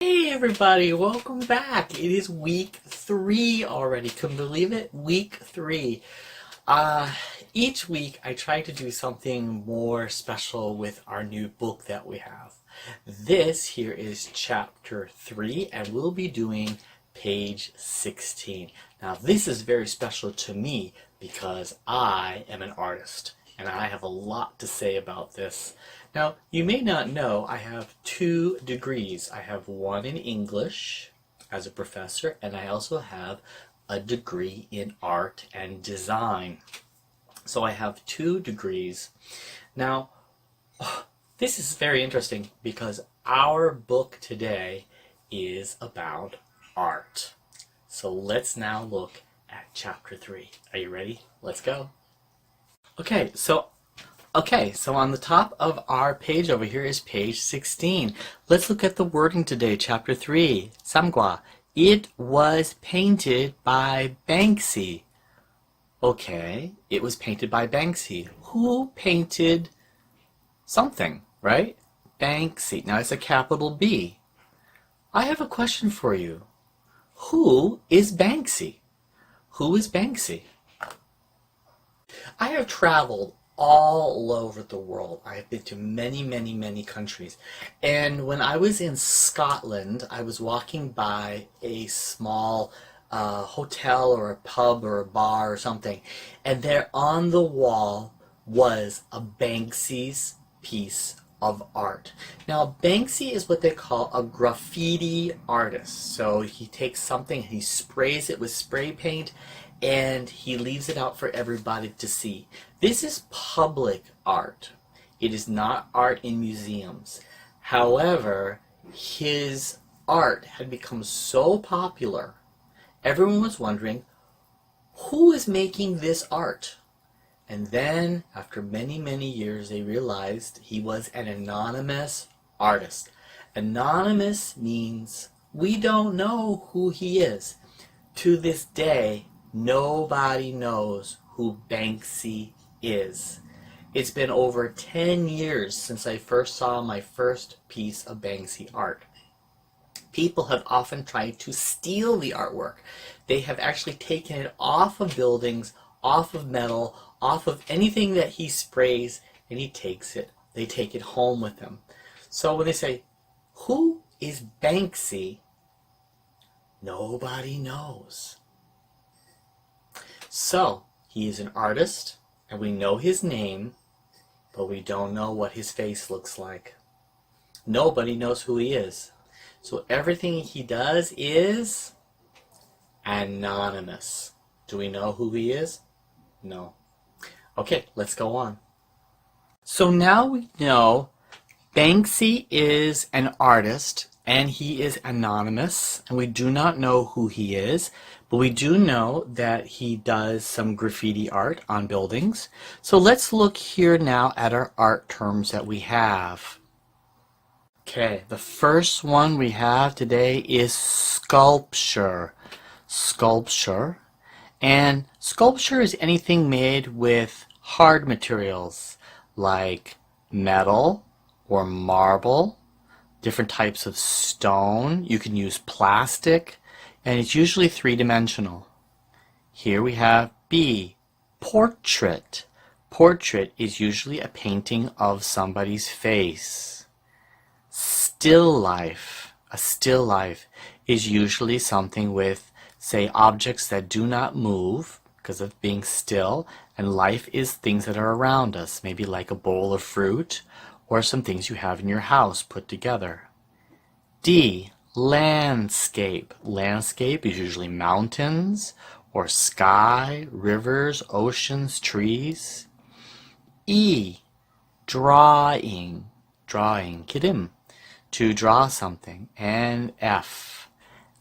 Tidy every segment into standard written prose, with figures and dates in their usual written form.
Hey everybody, welcome back. It is week 3 already. Couldn't believe it? Week 3. Each week I try to do something more special with our new book that we have. This here is chapter 3 and we'll be doing page 16. Now this is very special to me because I am an artist and I have a lot to say about this. Now, you may not know I have 2 degrees. I have one in English as a professor, and I also have a degree in art and design. So I have 2 degrees. Now, this is very interesting because our book today is about art. So let's now look at chapter 3. Are you ready? Let's go. Okay, so on the top of our page over here is page 16. Let's look at the wording today, chapter 3. Samgwa. It was painted by Banksy. Okay, it was painted by Banksy. Who painted something, right? Banksy. Now it's a capital B. I have a question for you. Who is Banksy? Who is Banksy? I have traveled all over the world. I have been to many countries. And when I was in Scotland, I was walking by a small hotel or a pub or a bar or something. And there on the wall was a Banksy's piece of art. Now, Banksy is what they call a graffiti artist. So he takes something, he sprays it with spray paint, and he leaves it out for everybody to see. This is public art. It is not art in museums. However, his art had become so popular, everyone was wondering, who is making this art? And then, after many years, they realized he was an anonymous artist. Anonymous means we don't know who he is. To this day, nobody knows who Banksy is. It's been over 10 years since I first saw my first piece of Banksy art. People have often tried to steal the artwork. They have actually taken it off of buildings, off of metal, off of anything that he sprays, and they take it home with them. So when they say, who is Banksy? Nobody knows. So, he is an artist, and we know his name, but we don't know what his face looks like. Nobody knows who he is. So everything he does is anonymous. Do we know who he is? No. Okay, let's go on. So now we know Banksy is an artist, and he is anonymous, and we do not know who he is, but we do know that he does some graffiti art on buildings. So let's look here now at our art terms that we have. Okay, the first one we have today is sculpture. Sculpture. And sculpture is anything made with hard materials like metal or marble, different types of stone. You can use plastic, and it's usually 3-dimensional. Here we have B, portrait. Portrait is usually a painting of somebody's face. Still life. A still life is usually something with, say, objects that do not move because of being still, and life is things that are around us, maybe like a bowl of fruit or some things you have in your house put together. D, landscape. Landscape is usually mountains or sky, rivers, oceans, trees. E, drawing. Drawing, kidim, to draw something. And F,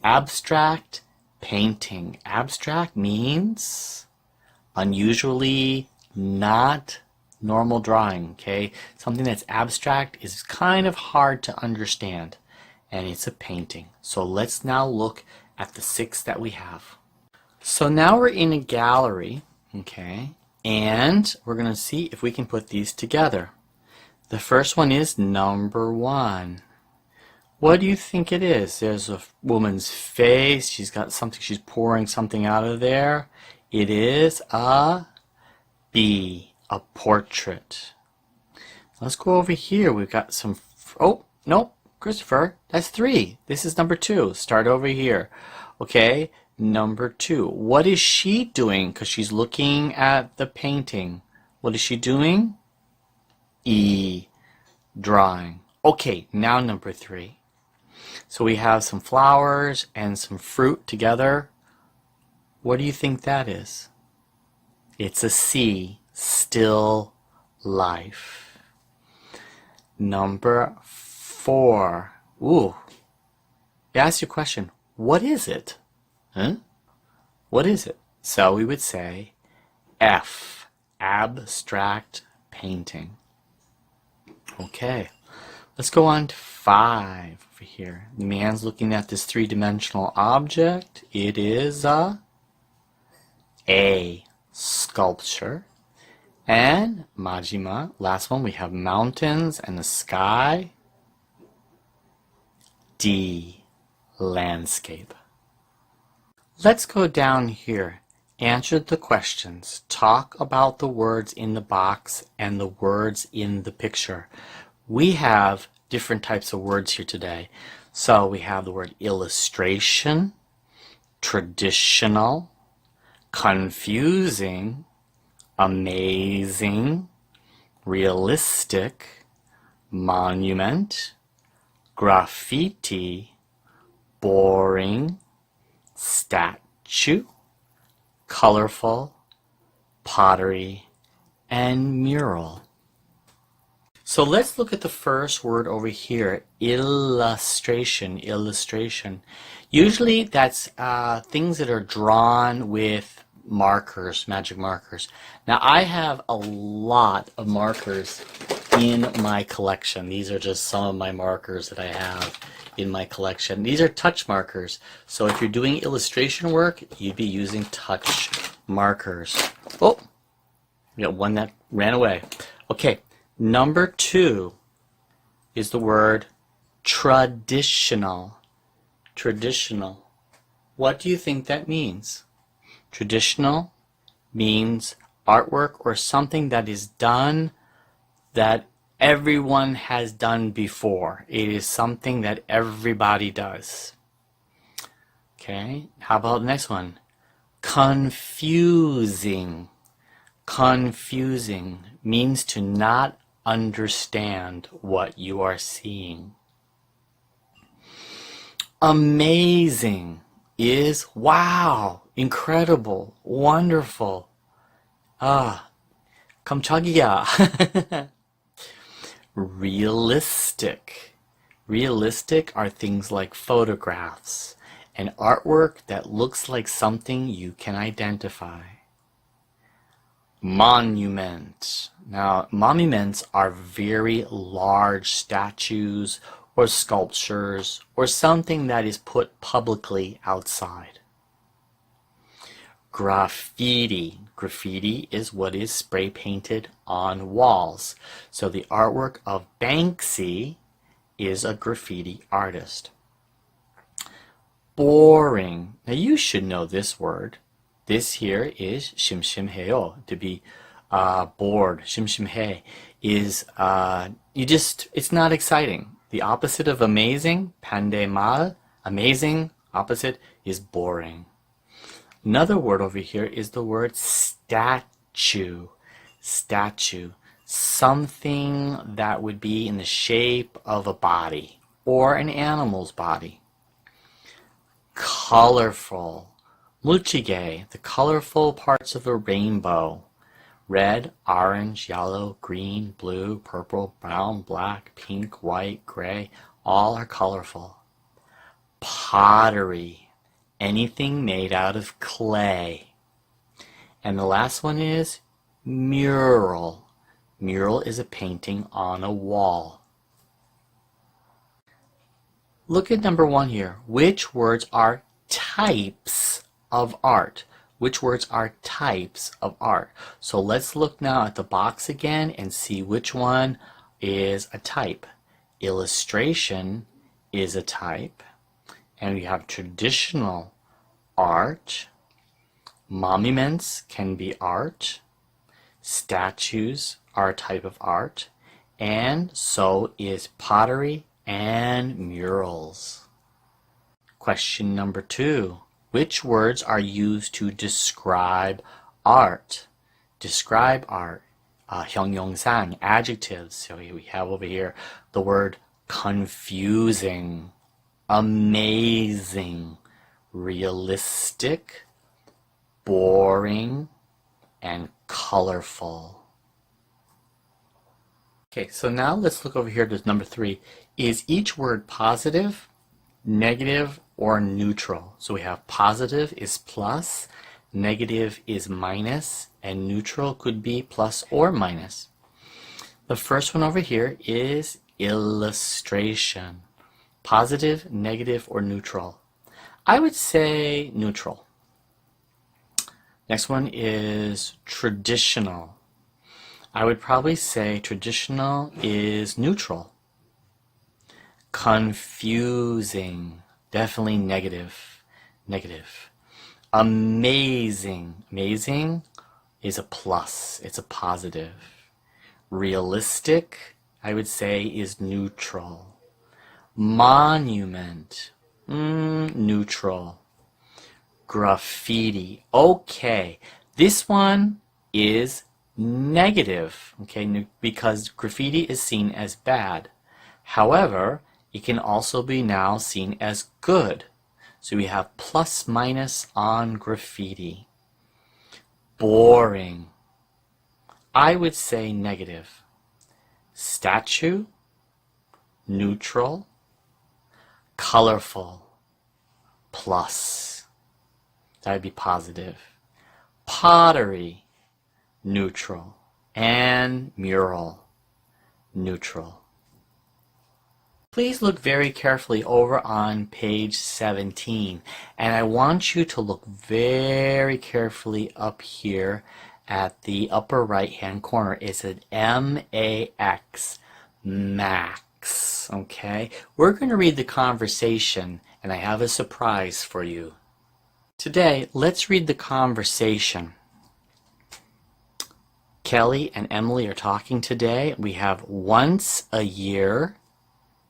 abstract painting. Abstract means unusually not normal drawing, okay? Something that's abstract is kind of hard to understand, and it's a painting. So let's now look at the 6 that we have. So now we're in a gallery, okay? And we're going to see if we can put these together. The first one is number 1. What do you think it is? There's a woman's face. She's got something, she's pouring something out of there. It is a B, a portrait. Let's go over here. We've got some, oh, no, Christopher, that's 3. This is number 2. Start over here. Okay, number 2. What is she doing? Because she's looking at the painting. What is she doing? E, drawing. Okay, now number 3. So we have some flowers and some fruit together. What do you think that is? It's a C, still life. Number 4. Ooh. I asked you a question. What is it? Huh? What is it? So we would say F, abstract painting. Okay. Let's go on to 5 over here. The man's looking at this 3-dimensional object. It is a sculpture. And Majima, last one, we have mountains and the sky. D, landscape. Let's go down here. Answer the questions. Talk about the words in the box and the words in the picture. We have different types of words here today. So we have the word illustration, traditional, confusing, amazing, realistic, monument, graffiti, boring, statue, colorful, pottery, and mural. So let's look at the first word over here, illustration, illustration. Usually that's things that are drawn with markers, magic markers. Now I have a lot of markers in my collection. These are just some of my markers that I have in my collection. These are touch markers. So if you're doing illustration work, you'd be using touch markers. Oh, we got one that ran away. Okay. Number 2 is the word traditional. Traditional. What do you think that means? Traditional means artwork or something that is done that everyone has done before. It is something that everybody does. Okay, how about the next one? Confusing. Confusing means to not understand what you are seeing. Amazing is wow, incredible, wonderful. 깜짝이야. Realistic. Realistic are things like photographs and artwork that looks like something you can identify. Monument. Now, monuments are very large statues or sculptures or something that is put publicly outside. Graffiti. Graffiti is what is spray painted on walls. So the artwork of Banksy is a graffiti artist. Boring. Now you should know this word. This here is 심심해요, to be bored. 심심해 is it's not exciting. The opposite of amazing, 반대말, amazing, opposite is boring. Another word over here is the word statue. Statue. Something that would be in the shape of a body or an animal's body. Colorful. 물지개, the colorful parts of a rainbow. Red, orange, yellow, green, blue, purple, brown, black, pink, white, gray, all are colorful. Pottery, anything made out of clay. And the last one is mural. Mural is a painting on a wall. Look at number 1 here. Which words are types of art? Which words are types of art? So let's look now at the box again and see which one is a type. Illustration is a type. And we have traditional art. Monuments can be art. Statues are a type of art. And so is pottery and murals. Question number 2. Which words are used to describe art? Describe art. 형용사, adjectives. So we have over here the word confusing, amazing, realistic, boring, and colorful. Okay, so now let's look over here to number 3. Is each word positive, negative, or neutral? So we have positive is plus, negative is minus, and neutral could be plus or minus. The first one over here is illustration. Positive, negative, or neutral? I would say neutral. Next one is traditional. I would probably say traditional is neutral. Confusing, definitely negative. Negative. Amazing. Amazing is a plus. It's a positive. Realistic, I would say, is neutral. Monument, neutral. Graffiti, okay. This one is negative, okay, because graffiti is seen as bad. However, it can also be now seen as good. So we have plus minus on graffiti. Boring. I would say negative. Statue, neutral. Colorful, plus. That would be positive. Pottery, neutral. And mural, neutral. Please look very carefully over on page 17, and I want you to look very carefully up here at the upper right hand corner. It's an M-A-X, max, okay? We're going to read the conversation, and I have a surprise for you. Today, let's read the conversation. Kelly and Emily are talking today. We have once a year,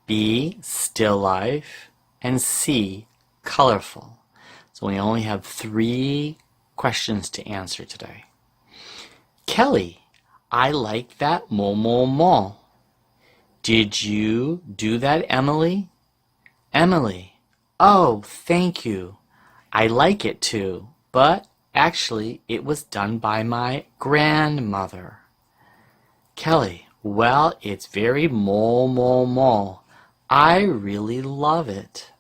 B, still life, and C, colorful. So we only have 3 questions to answer today. Kelly, I like that mo. Did you do that, Emily? Emily, oh, thank you. I like it too, but actually it was done by my grandmother. Kelly, well, it's very mo. I really love it.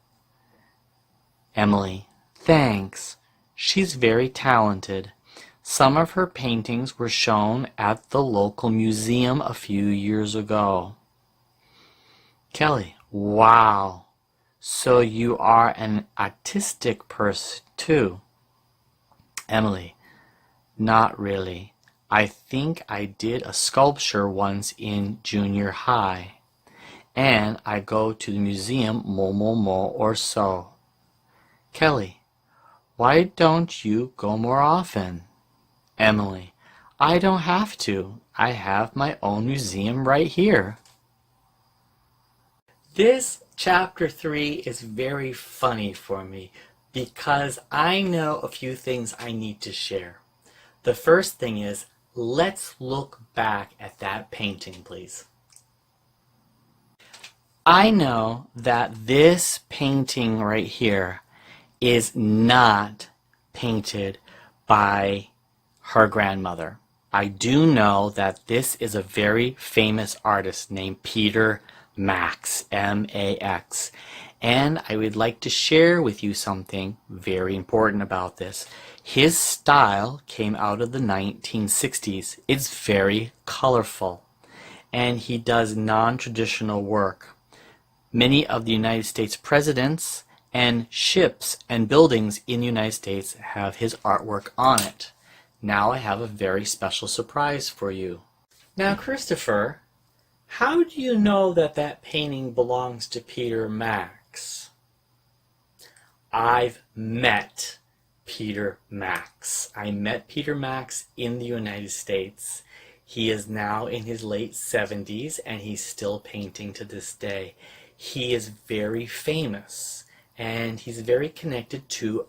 Emily, thanks. She's very talented. Some of her paintings were shown at the local museum a few years ago. Kelly, wow. So you are an artistic person too. Emily, not really. I think I did a sculpture once in junior high. And I go to the museum mo or so. Kelly, why don't you go more often? Emily, I don't have to. I have my own museum right here. This chapter 3 is very funny for me because I know a few things I need to share. The first thing is, let's look back at that painting, please. I know that this painting right here is not painted by her grandmother. I do know that this is a very famous artist named Peter Max, M-A-X. And I would like to share with you something very important about this. His style came out of the 1960s. It's very colorful. And he does non-traditional work. Many of the United States presidents and ships and buildings in the United States have his artwork on it. Now I have a very special surprise for you. Now, Christopher, How do you know that that painting belongs to Peter Max? I've met Peter Max. I met Peter Max in the United States. He is now in his late 70s and he's still painting to this day. He is very famous and he's very connected to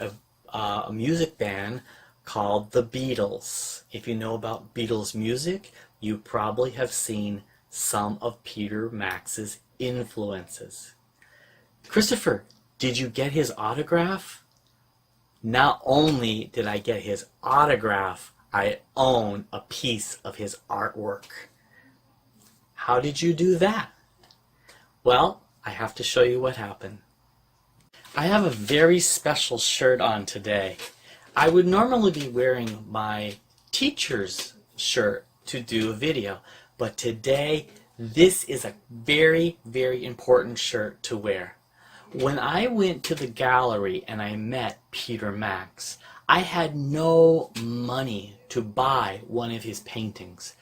a music band called the Beatles. If you know about Beatles music, you probably have seen some of Peter Max's influences. Christopher, did you get his autograph? Not only did I get his autograph, I own a piece of his artwork. How did you do that? Well, I have to show you what happened. I have a very special shirt on today. I would normally be wearing my teacher's shirt to do a video, but today this is a very, very important shirt to wear. When I went to the gallery and I met Peter Max, I had no money to buy one of his paintings,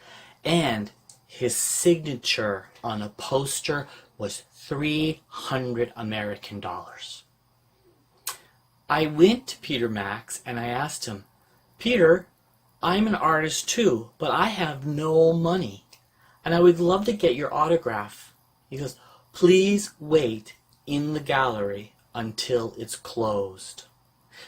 and his signature on a poster was 300 American dollars. I went to Peter Max and I asked him, Peter, I'm an artist too, but I have no money, and I would love to get your autograph. He goes, please wait in the gallery until it's closed.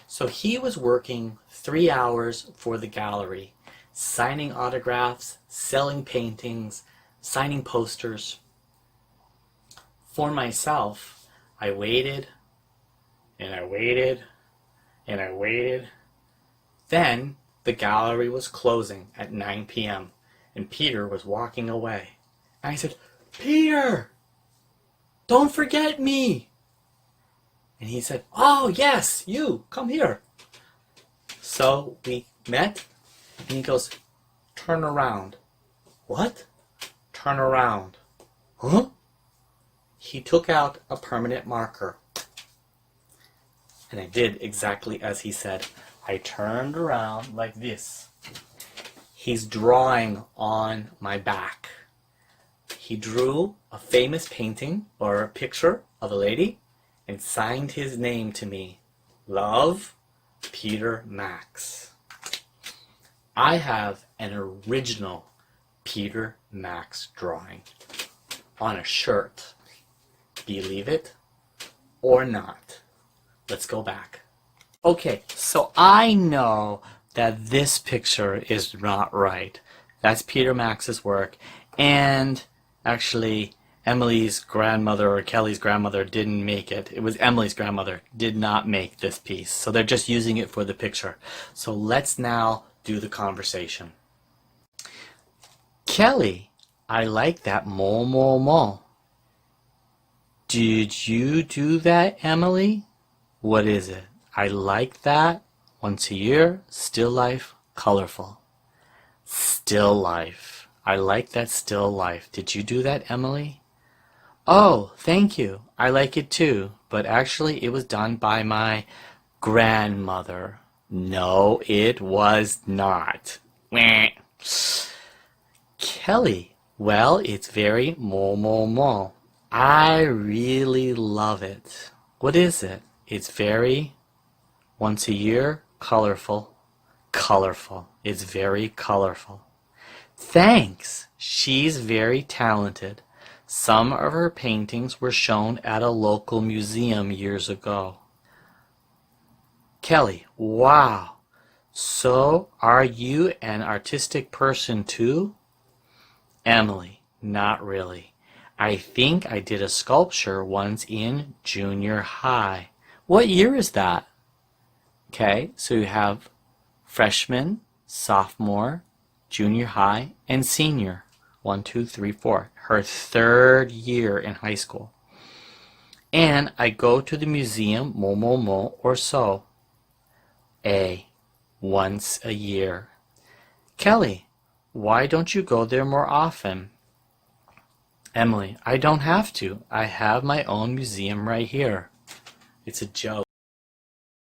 So he was working 3 hours for the gallery, signing autographs, selling paintings, signing posters. For myself, I waited, and I waited, and I waited. Then the gallery was closing at 9 p.m. and Peter was walking away. And I said, Peter, don't forget me. And he said, oh yes, you, come here. So we met, and he goes, turn around. What? Turn around. Huh? He took out a permanent marker. And I did exactly as he said. I turned around like this. He's drawing on my back. He drew a famous painting or a picture of a lady and signed his name to me. Love, Peter Max. I have an original Peter Max drawing on a shirt. Believe it or not. Let's go back. Okay, so I know that this picture is not right. That's Peter Max's work, and actually Emily's grandmother or Kelly's grandmother didn't make it. It was Emily's grandmother did not make this piece, so they're just using it for the picture. So let's now do the conversation. Kelly, I like that more, more, more. Did you do that, Emily? What is it? I like that. Once a year, still life, colorful. Still life. I like that still life. Did you do that, Emily? Oh, thank you. I like it too. But actually, it was done by my grandmother. No, it was not. Kelly, well, it's very more, more, more. I really love it. What is it? It's very, once a year, colorful. Colorful. It's very colorful. Thanks. She's very talented. Some of her paintings were shown at a local museum years ago. Kelly, wow. So, are you an artistic person too? Emily, not really. I think I did a sculpture once in junior high. What year is that? Okay, so you have freshman, sophomore, junior high, and senior. 1, 2, 3, 4. Her third year in high school. And I go to the museum mo or so. Once a year. Kelly, why don't you go there more often? Emily, I don't have to. I have my own museum right here. It's a joke.